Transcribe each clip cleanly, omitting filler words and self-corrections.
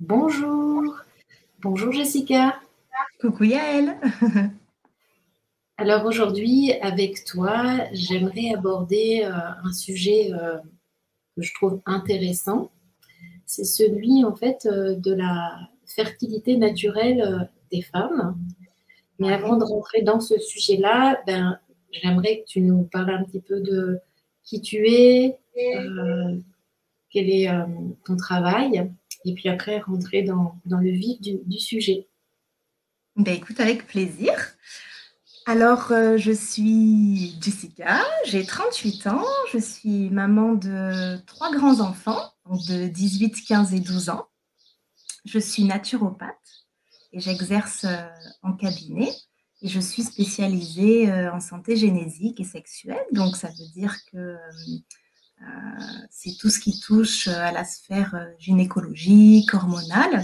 Bonjour, bonjour Jessica. Coucou Yael. Alors aujourd'hui, avec toi, j'aimerais aborder un sujet que je trouve intéressant. C'est celui en fait de la fertilité naturelle des femmes. Mais avant Ouais. de rentrer dans ce sujet-là, j'aimerais que tu nous parles un petit peu de qui tu es, euh, quel est ton travail, et puis après rentrer dans le vif du sujet. Ben écoute, avec plaisir. Alors, je suis Jessica, j'ai 38 ans, je suis maman de 3 grands-enfants, donc de 18, 15 et 12 ans. Je suis naturopathe et j'exerce en cabinet et je suis spécialisée en santé génésique et sexuelle. Donc, ça veut dire que c'est tout ce qui touche à la sphère gynécologique, hormonale.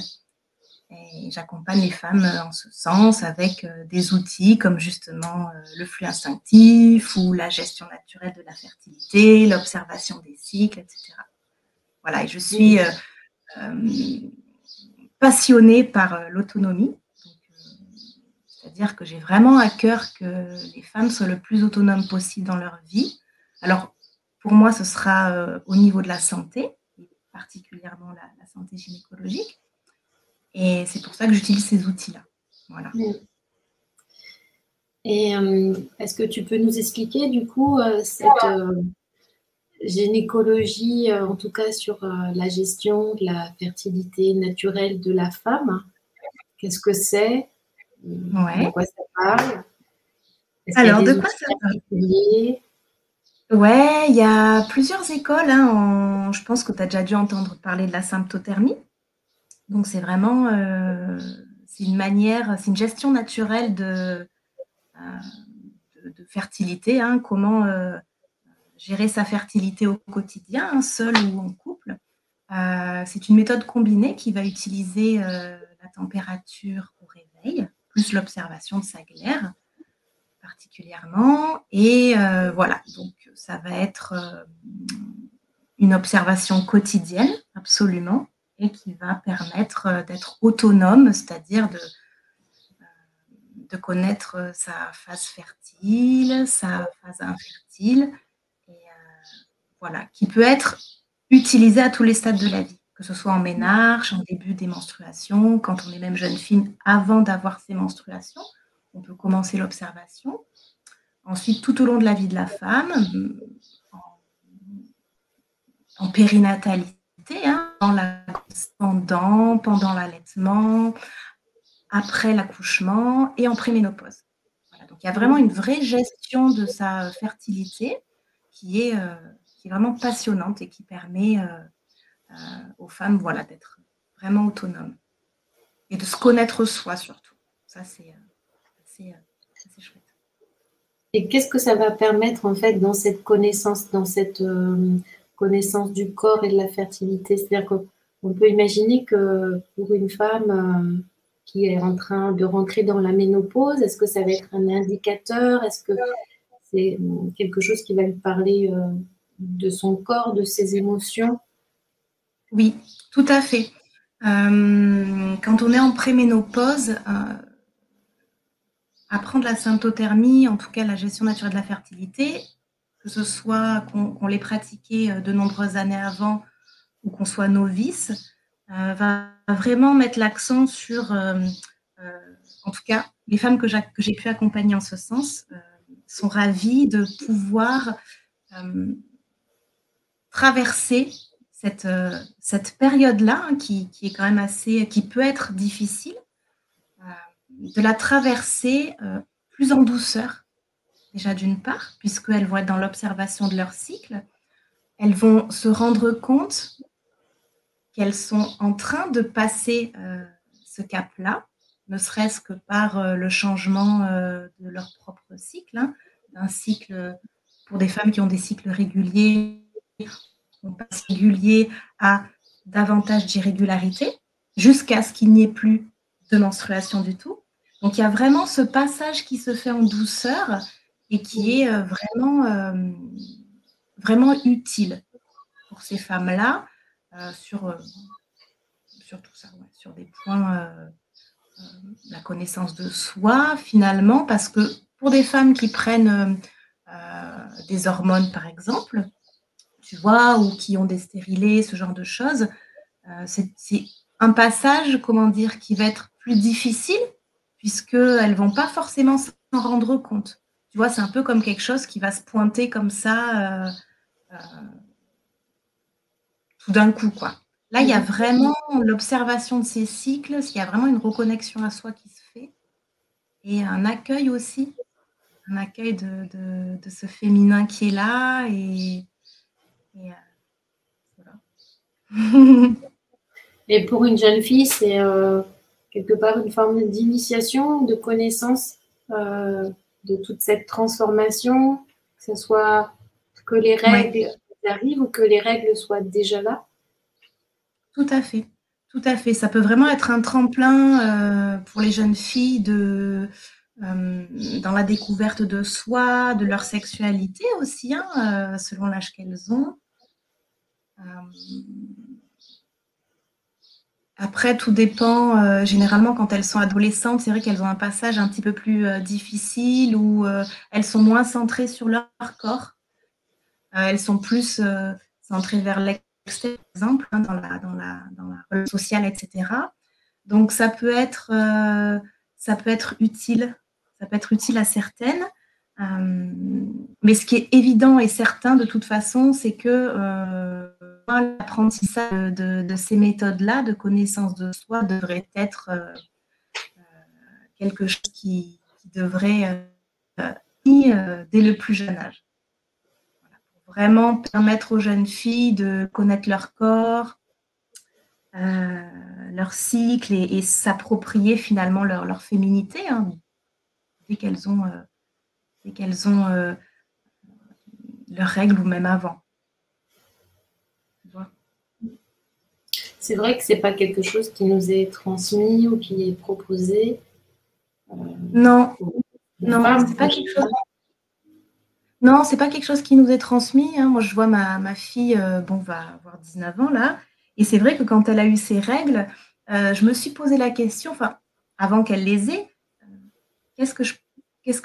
Et j'accompagne les femmes en ce sens avec des outils comme justement le flux instinctif ou la gestion naturelle de la fertilité, l'observation des cycles, etc. Voilà, et je suis passionnée par l'autonomie. C'est-à-dire que j'ai vraiment à cœur que les femmes soient le plus autonomes possible dans leur vie. Alors, pour moi, ce sera au niveau de la santé, particulièrement la santé gynécologique. Et c'est pour ça que j'utilise ces outils-là. Voilà. Et est-ce que tu peux nous expliquer du coup cette gynécologie, en tout cas sur la gestion de la fertilité naturelle de la femme? Qu'est-ce que c'est? De Ouais. quoi ça parle? Est-ce qu'il y a Alors, de des quoi outils ça parle? particuliers? Ouais, il y a plusieurs écoles. Je pense que tu as déjà dû entendre parler de la symptothermie. Donc, c'est vraiment c'est une manière, c'est une gestion naturelle de fertilité. Comment gérer sa fertilité au quotidien, seul ou en couple. C'est une méthode combinée qui va utiliser la température au réveil, plus l'observation de sa glaire particulièrement. Et voilà, donc ça va être une observation quotidienne, absolument, et qui va permettre d'être autonome, c'est-à-dire de connaître sa phase fertile, sa phase infertile, et voilà, qui peut être utilisée à tous les stades de la vie, que ce soit en ménarche, en début des menstruations, quand on est même jeune fille, avant d'avoir ses menstruations, on peut commencer l'observation. Ensuite, tout au long de la vie de la femme, en périnatalité, pendant l'allaitement, après l'accouchement et en préménopause. Voilà, donc il y a vraiment une vraie gestion de sa fertilité qui est vraiment passionnante et qui permet aux femmes d'être vraiment autonomes et de se connaître soi surtout. Ça, c'est chouette. Et qu'est-ce que ça va permettre en fait dans cette connaissance, connaissance du corps et de la fertilité? C'est-à-dire qu'on peut imaginer que pour une femme qui est en train de rentrer dans la ménopause, est-ce que ça va être un indicateur? Est-ce que c'est quelque chose qui va lui parler de son corps, de ses émotions? Oui, tout à fait. Quand on est en préménopause, apprendre la symptothermie, en tout cas la gestion naturelle de la fertilité, que ce soit qu'on l'ait pratiqué de nombreuses années avant ou qu'on soit novice, va vraiment mettre l'accent sur, en tout cas, les femmes que j'ai pu accompagner en ce sens sont ravies de pouvoir traverser cette période-là qui est quand même qui peut être difficile, de la traverser plus en douceur, déjà d'une part, puisqu'elles vont être dans l'observation de leur cycle. Elles vont se rendre compte qu'elles sont en train de passer ce cap-là, ne serait-ce que par le changement de leur propre cycle, d'un cycle pour des femmes qui ont des cycles réguliers, on passe régulier à davantage d'irrégularité, jusqu'à ce qu'il n'y ait plus de menstruation du tout. Donc il y a vraiment ce passage qui se fait en douceur et qui est vraiment utile pour ces femmes-là sur sur tout ça, ouais, sur des points, la connaissance de soi, finalement, parce que pour des femmes qui prennent des hormones, par exemple, tu vois, ou qui ont des stérilés, ce genre de choses, c'est un passage, comment dire, qui va être plus difficile, puisqu'elles ne vont pas forcément s'en rendre compte. Tu vois, c'est un peu comme quelque chose qui va se pointer comme ça tout d'un coup, quoi. Là, il y a vraiment l'observation de ces cycles, il y a vraiment une reconnexion à soi qui se fait, et un accueil aussi, un accueil de ce féminin qui est là, et voilà. Et pour une jeune fille, c'est quelque part une forme d'initiation, de connaissance de toute cette transformation, que ce soit que les règles arrivent ou que les règles soient déjà là. Tout à fait, tout à fait. Ça peut vraiment être un tremplin pour les jeunes filles dans la découverte de soi, de leur sexualité aussi, hein, selon l'âge qu'elles ont. Après, tout dépend. Généralement, quand elles sont adolescentes, c'est vrai qu'elles ont un passage un petit peu plus difficile où elles sont moins centrées sur leur corps. Elles sont plus centrées vers l'extérieur, par exemple, hein, dans la relation sociale, etc. Donc, ça peut être utile. Ça peut être utile à certaines. Mais ce qui est évident et certain, de toute façon, c'est que l'apprentissage de ces méthodes-là, de connaissance de soi, devrait être quelque chose qui devrait dès le plus jeune âge. Voilà, pour vraiment permettre aux jeunes filles de connaître leur corps, leur cycle et s'approprier finalement leur féminité, hein, dès qu'elles ont leurs règles ou même avant. C'est vrai que c'est pas quelque chose qui nous est transmis ou qui est proposé. Non, c'est pas quelque chose. Non, c'est pas quelque chose qui nous est transmis, hein. Moi, je vois ma fille, va avoir 19 ans là, et c'est vrai que quand elle a eu ses règles, je me suis posé la question, avant qu'elle les ait, qu'est-ce que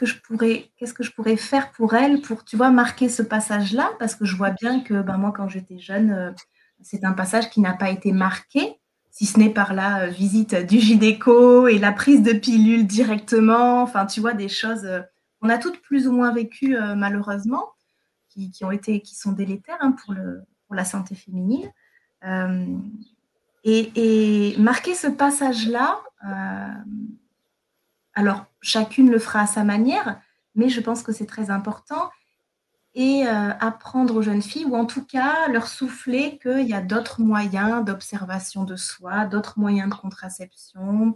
je pourrais faire pour elle, pour, tu vois, marquer ce passage-là, parce que je vois bien que moi, quand j'étais jeune, c'est un passage qui n'a pas été marqué, si ce n'est par la visite du gynéco et la prise de pilule directement, enfin, tu vois, des choses qu'on a toutes plus ou moins vécues, malheureusement, qui sont délétères, hein, pour la santé féminine. Et marquer ce passage-là, alors, chacune le fera à sa manière, mais je pense que c'est très important. Et apprendre aux jeunes filles, ou en tout cas leur souffler qu'il y a d'autres moyens d'observation de soi, d'autres moyens de contraception,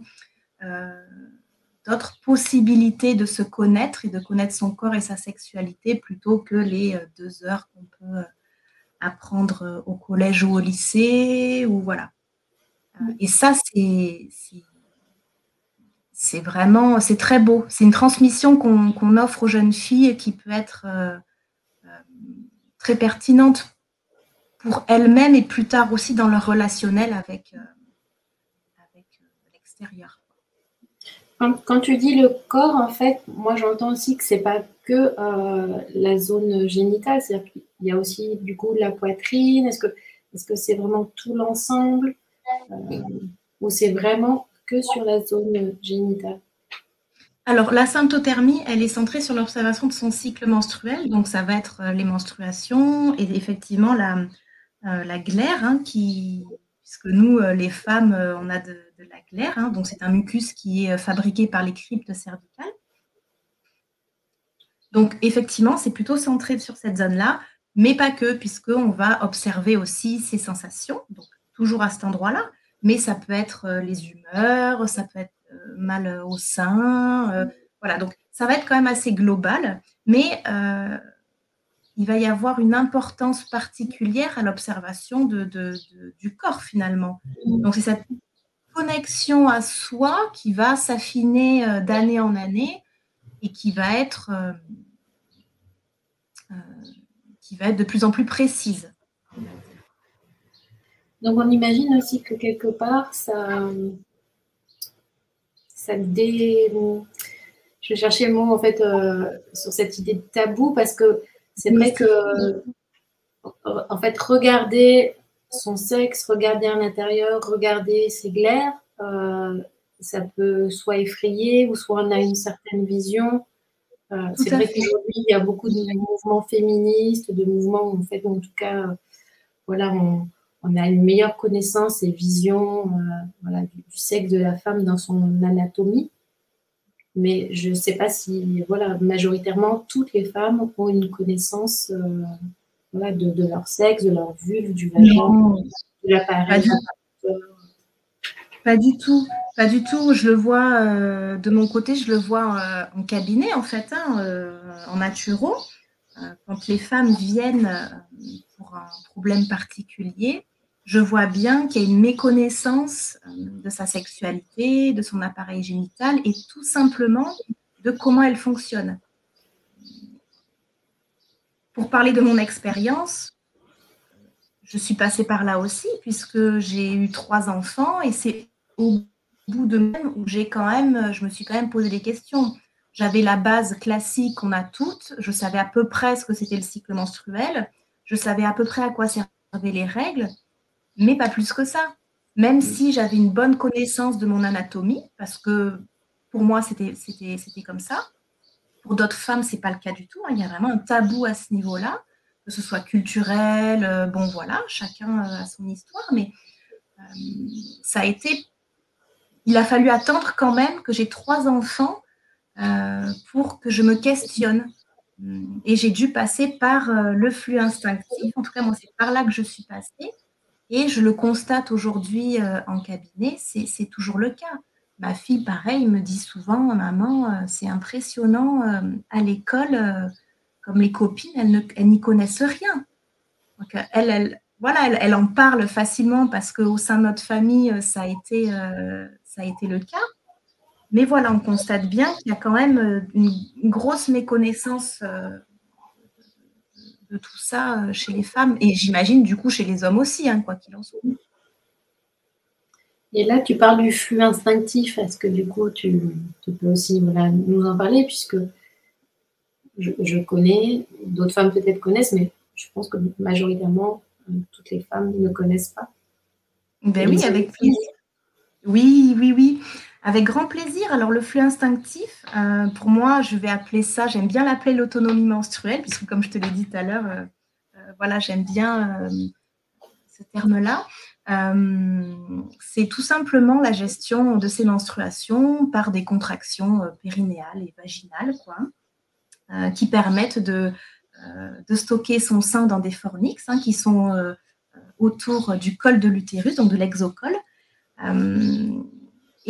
d'autres possibilités de se connaître et de connaître son corps et sa sexualité plutôt que les 2 heures qu'on peut apprendre au collège ou au lycée, ou voilà. Et ça, c'est vraiment, c'est très beau. C'est une transmission qu'on offre aux jeunes filles et qui peut être très pertinente pour elles-mêmes et plus tard aussi dans leur relationnel avec l'extérieur. Quand tu dis le corps, en fait, moi j'entends aussi que c'est pas que la zone génitale, c'est-à-dire qu'il y a aussi du coup la poitrine. Est-ce que c'est vraiment tout l'ensemble ou c'est vraiment que sur la zone génitale? Alors, la symptothermie, elle est centrée sur l'observation de son cycle menstruel. Donc, ça va être les menstruations et effectivement la glaire, hein, puisque nous, les femmes, on a de la glaire. Hein, donc, c'est un mucus qui est fabriqué par les cryptes cervicales. Donc, effectivement, c'est plutôt centré sur cette zone-là, mais pas que, puisqu'on va observer aussi ces sensations, donc toujours à cet endroit-là, mais ça peut être les humeurs, ça peut être mal au sein, voilà, donc ça va être quand même assez global, mais il va y avoir une importance particulière à l'observation du corps finalement. Donc, c'est cette connexion à soi qui va s'affiner d'année en année et qui va être de plus en plus précise. Donc, on imagine aussi que quelque part, je cherchais le mot en fait sur cette idée de tabou parce que c'est vrai que en fait regarder son sexe, regarder à l'intérieur, regarder ses glaires, ça peut soit effrayer ou soit on a une certaine vision. C'est vrai qu'aujourd'hui il y a beaucoup de mouvements féministes, de mouvements en fait en tout cas voilà on a une meilleure connaissance et vision voilà, du sexe de la femme dans son anatomie. Mais je ne sais pas si, voilà, majoritairement, toutes les femmes ont une connaissance voilà, de leur sexe, de leur vulve, du vagin, de l'appareil. Pas du tout. Pas du tout. Je le vois de mon côté, je le vois en cabinet, en fait, en naturo. Quand les femmes viennent pour un problème particulier, je vois bien qu'il y a une méconnaissance de sa sexualité, de son appareil génital et tout simplement de comment elle fonctionne. Pour parler de mon expérience, je suis passée par là aussi puisque j'ai eu 3 enfants et c'est au bout de même où je me suis quand même posé des questions. J'avais la base classique qu'on a toutes, je savais à peu près ce que c'était le cycle menstruel, je savais à peu près à quoi servaient les règles, mais pas plus que ça. Même si j'avais une bonne connaissance de mon anatomie, parce que pour moi c'était comme ça. Pour d'autres femmes, c'est pas le cas du tout. Il y a vraiment un tabou à ce niveau-là, que ce soit culturel. Bon, voilà, chacun a son histoire, mais ça a été. Il a fallu attendre quand même que j'ai 3 enfants pour que je me questionne. Et j'ai dû passer par le flux instinctif. En tout cas, moi, c'est par là que je suis passée. Et je le constate aujourd'hui en cabinet, c'est toujours le cas. Ma fille, pareil, me dit souvent, maman, c'est impressionnant, à l'école, comme les copines, elles n'y connaissent rien. Donc, elle en parle facilement parce qu'au sein de notre famille, ça a été le cas. Mais voilà, on constate bien qu'il y a quand même une grosse méconnaissance de tout ça chez les femmes et j'imagine du coup chez les hommes aussi, quoi qu'il en soit. Et là, tu parles du flux instinctif. Est-ce que du coup, tu peux aussi voilà, nous en parler puisque je connais, d'autres femmes peut-être connaissent, mais je pense que majoritairement, toutes les femmes ne connaissent pas. Ben oui, avec plaisir. Oui, avec grand plaisir. Alors, le flux instinctif, pour moi, je vais appeler ça, j'aime bien l'appeler l'autonomie menstruelle, puisque comme je te l'ai dit tout à l'heure, voilà, j'aime bien ce terme-là. C'est tout simplement la gestion de ses menstruations par des contractions périnéales et vaginales, qui permettent de stocker son sein dans des fornix, qui sont autour du col de l'utérus, donc de l'exocole,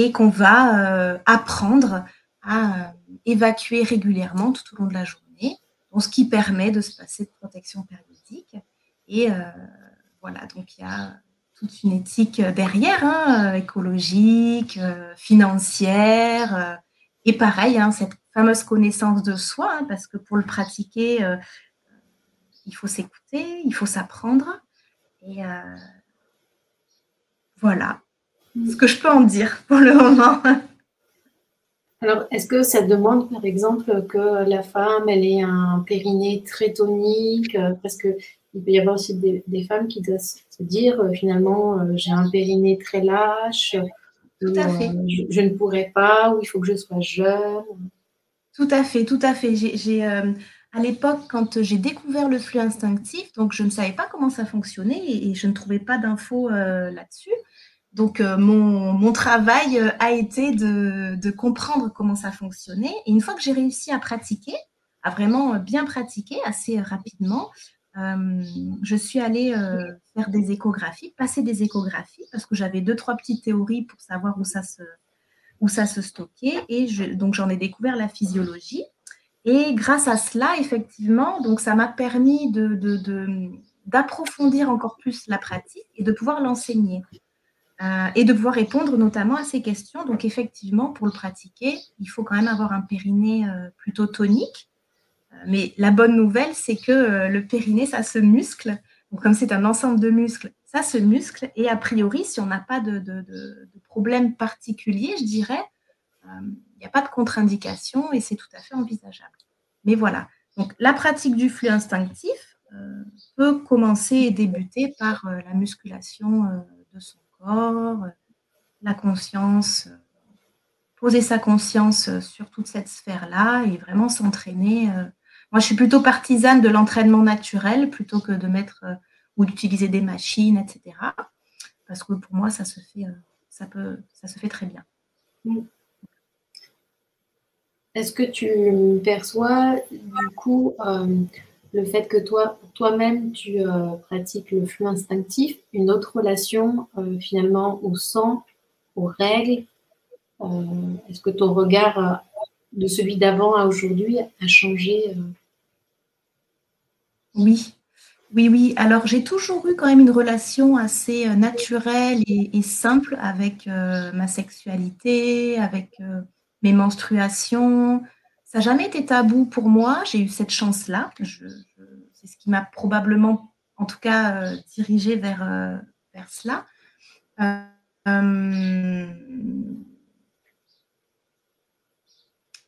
et qu'on va apprendre à évacuer régulièrement tout au long de la journée, donc ce qui permet de se passer de protection périodique. Et voilà, donc il y a toute une éthique derrière, écologique, financière, et pareil, cette fameuse connaissance de soi, parce que pour le pratiquer, il faut s'écouter, il faut s'apprendre. Et voilà ce que je peux en dire pour le moment. Alors, est-ce que ça demande, par exemple, que la femme, elle ait un périnée très tonique? Parce qu'il peut y avoir aussi des femmes qui doivent se dire, finalement, j'ai un périnée très lâche, Tout à fait. Je ne pourrais pas, ou il faut que je sois jeune. Tout à fait, tout à fait. À l'époque, quand j'ai découvert le flux instinctif, donc je ne savais pas comment ça fonctionnait et je ne trouvais pas d'infos là-dessus. Donc, mon travail a été de comprendre comment ça fonctionnait. Et une fois que j'ai réussi à pratiquer, à vraiment bien pratiquer assez rapidement, je suis allée faire des échographies, passer des échographies, parce que j'avais 2-3 petites théories pour savoir où ça se stockait. Et donc, j'en ai découvert la physiologie. Et grâce à cela, effectivement, donc ça m'a permis d'approfondir encore plus la pratique et de pouvoir l'enseigner. Et de pouvoir répondre notamment à ces questions. Donc, effectivement, pour le pratiquer, il faut quand même avoir un périnée plutôt tonique. Mais la bonne nouvelle, c'est que le périnée, ça se muscle. Donc, comme c'est un ensemble de muscles, ça se muscle. Et a priori, si on n'a pas de problème particulier, je dirais, il n'y a pas de contre-indication et c'est tout à fait envisageable. Mais voilà. Donc, la pratique du flux instinctif peut commencer et débuter par la musculation de son corps, la conscience, poser sa conscience sur toute cette sphère-là et vraiment s'entraîner. Moi, je suis plutôt partisane de l'entraînement naturel plutôt que de mettre ou d'utiliser des machines, etc. Parce que pour moi, ça se fait très bien. Est-ce que tu perçois du coup le fait que toi-même tu pratiques le flux instinctif, une autre relation finalement au sang, aux règles? Est-ce que ton regard de celui d'avant à aujourd'hui a changé? Oui, oui, oui. Alors, j'ai toujours eu quand même une relation assez naturelle et simple avec ma sexualité, avec mes menstruations. Ça n'a jamais été tabou pour moi. J'ai eu cette chance-là. C'est ce qui m'a probablement, en tout cas, dirigée vers cela.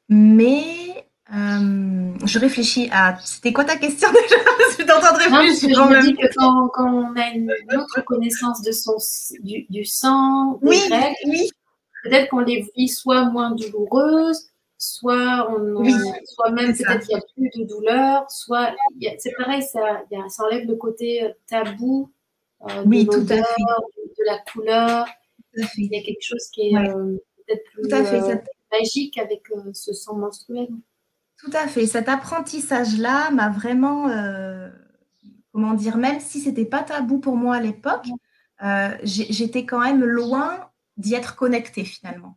Mais je réfléchis à... C'était quoi ta question déjà? Je suis en train de réfléchir je me dis que quand on a une autre connaissance de du sang, des règles, oui. peut-être qu'on les vit soit moins douloureuses, soit même peut-être il n'y a plus de douleur, soit c'est pareil, ça enlève le côté tabou de l'odeur, de la couleur. Il y a quelque chose qui est peut-être plus magique avec ce sang menstruel. Tout à fait. Cet apprentissage-là m'a vraiment, comment dire, même si c'était pas tabou pour moi à l'époque, j'étais quand même loin d'y être connectée finalement.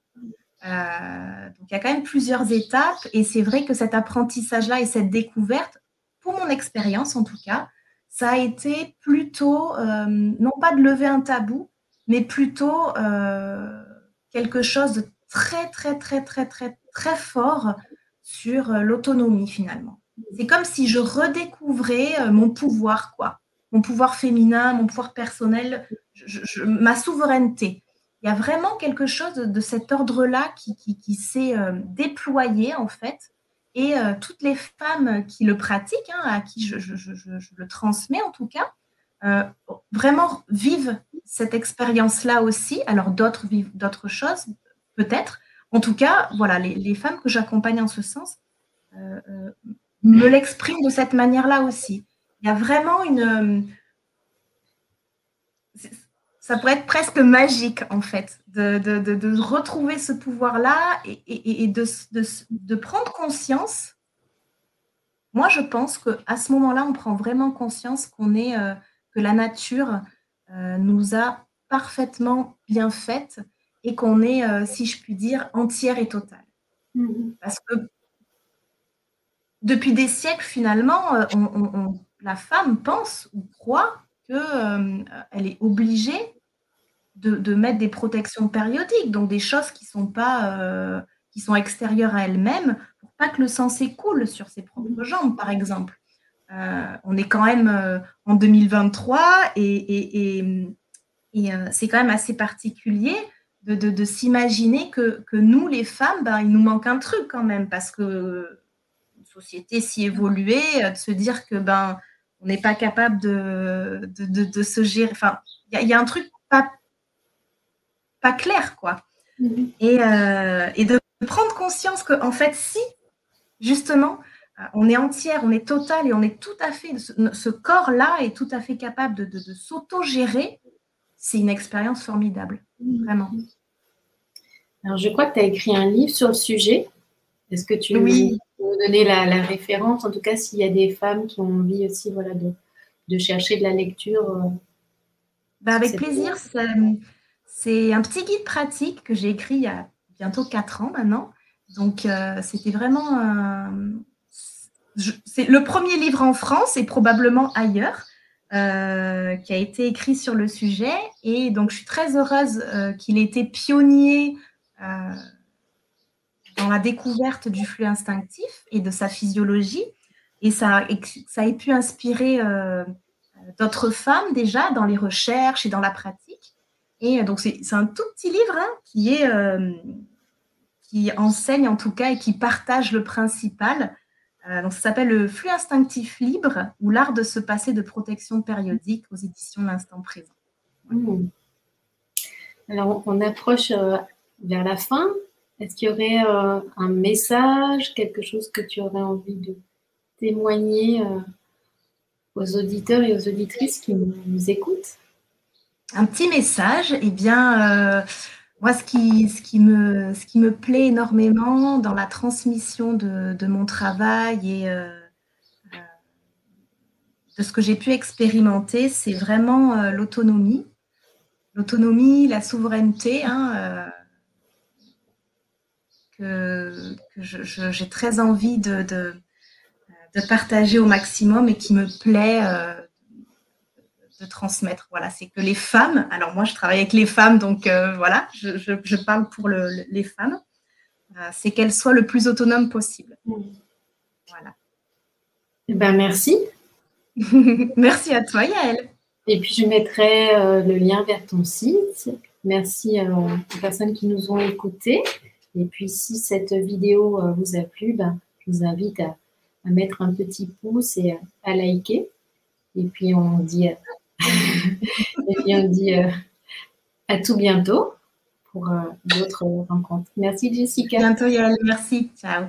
Donc, il y a quand même plusieurs étapes et c'est vrai que cet apprentissage-là et cette découverte, pour mon expérience en tout cas, ça a été plutôt, non pas de lever un tabou, mais plutôt quelque chose de très, très, très, très, très, très fort sur l'autonomie finalement. C'est comme si je redécouvrais mon pouvoir, quoi. Mon pouvoir féminin, mon pouvoir personnel, ma souveraineté. Il y a vraiment quelque chose de cet ordre-là qui s'est déployé, en fait. Et toutes les femmes qui le pratiquent, à qui je le transmets en tout cas, vraiment vivent cette expérience-là aussi. Alors d'autres vivent d'autres choses, peut-être. En tout cas, voilà, les femmes que j'accompagne en ce sens me l'expriment de cette manière-là aussi. Il y a vraiment ça pourrait être presque magique, en fait, de retrouver ce pouvoir-là et de prendre conscience. Moi, je pense qu'à ce moment-là, on prend vraiment conscience que la nature nous a parfaitement bien faites et qu'on est, si je puis dire, entière et totale. Parce que depuis des siècles, finalement, la femme pense ou croit qu'elle est obligée de mettre des protections périodiques, donc des choses qui sont pas qui sont extérieures à elle-même, pour pas que le sang s'écoule sur ses propres jambes, par exemple. On est quand même en 2023 et c'est quand même assez particulier de s'imaginer que nous, les femmes, ben, il nous manque un truc quand même, parce que une société si évoluée, de se dire que ben on n'est pas capable de se gérer. Enfin, il y a un truc pas clair, quoi. Et de prendre conscience que, en fait, si, justement, on est entière, on est totale et on est tout à fait, ce corps-là est tout à fait capable de s'auto-gérer, c'est une expérience formidable, vraiment. Alors, je crois que tu as écrit un livre sur le sujet. Est-ce que tu peux nous donner la référence, en tout cas, s'il y a des femmes qui ont envie aussi voilà, de chercher de la lecture avec plaisir. C'est un petit guide pratique que j'ai écrit il y a bientôt 4 ans maintenant. Donc, c'était vraiment c'est le premier livre en France et probablement ailleurs qui a été écrit sur le sujet. Et donc, je suis très heureuse qu'il ait été pionnier dans la découverte du flux instinctif et de sa physiologie. Et ça ait pu inspirer d'autres femmes déjà dans les recherches et dans la pratique. Et donc, c'est un tout petit livre hein, qui enseigne en tout cas et qui partage le principal. Donc, ça s'appelle Le flux instinctif libre ou l'art de se passer de protection périodique aux éditions L'Instant Présent. Mmh. Alors, on approche vers la fin. Est-ce qu'il y aurait un message, quelque chose que tu aurais envie de témoigner aux auditeurs et aux auditrices qui nous écoutent? Un petit message, eh bien, moi, ce qui me plaît énormément dans la transmission de mon travail et de ce que j'ai pu expérimenter, c'est vraiment l'autonomie. L'autonomie, la souveraineté, hein, que j'ai très envie de partager au maximum et qui me plaît de transmettre. Voilà, c'est que les femmes, alors moi je travaille avec les femmes, donc voilà, je parle pour les femmes, c'est qu'elles soient le plus autonomes possible. Voilà. Eh ben, merci. Merci à toi, Yael. Et puis, je mettrai le lien vers ton site. Merci aux personnes qui nous ont écoutés. Et puis, si cette vidéo vous a plu, ben, je vous invite à mettre un petit pouce et à liker. Et puis, on dit, à tout bientôt pour d'autres rencontres. Merci, Jessica. À bientôt, Yael. Merci. Ciao.